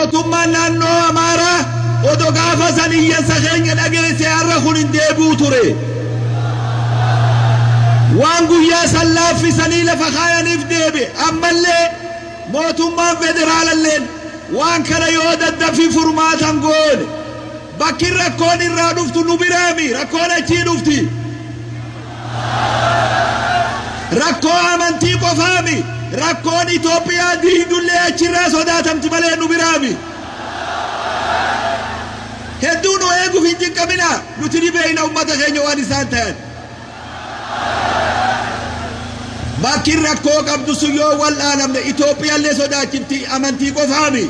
mootummaan naannoo Amaaraa odoo gaafa san iyyansa keenya dhageesse har'a kun hin deebi'u ture. Waan guyyaa san laaffisanii lafa kaayaniif deebi'e. Ammallee mootummaan federaalalleen waan kana yoo daddafii furmaatan goone bakki rakkoon irraa dhuftu nu biraami, rakkoon achii dhufti. Rakkoo amantii qofaami, rakkoon Itoophiyaa diidullee achirraa sodaatamti malee nu biraami. Hedduu nu eeguuf hin jinqabina, nuti ni beekna ummata keenya waan isaan ta'an. Bakki rakkoo qabdu sun yoo wal'aanamne Itoophiyaallee sodaachifti, amantii qofaami.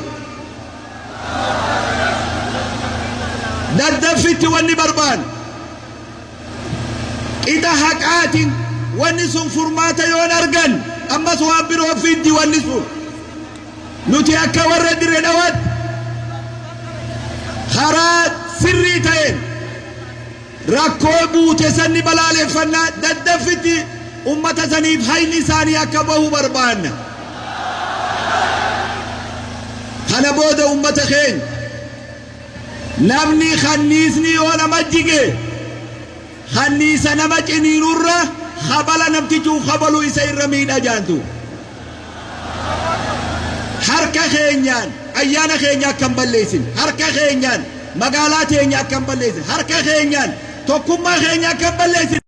Daddaffitti wanni barbaan qixa haqaatiin wanni sun furmaata yoon argan ammas waan biroo fiddi wanni sun nuti akka warra Dirree Dhawaatti karaa sirrii ta'een rakkoo buute sanni balaaleffannaa daddaffitti ummata saniif hayni isaanii akka bahu barbaanna. Kana booda ummata keenya namni khanniisni yoo nama jige khanniisa nama ciniinurra khabala namtichuu khabaluu isa irra miidha jaantu. Harka keenyaan ayyaana keenya akka hin balleessin, harka keenyaan magaalaa teenya akka hin balleessin, harka keenyaan tokkummaa keenya akka hin balleessin.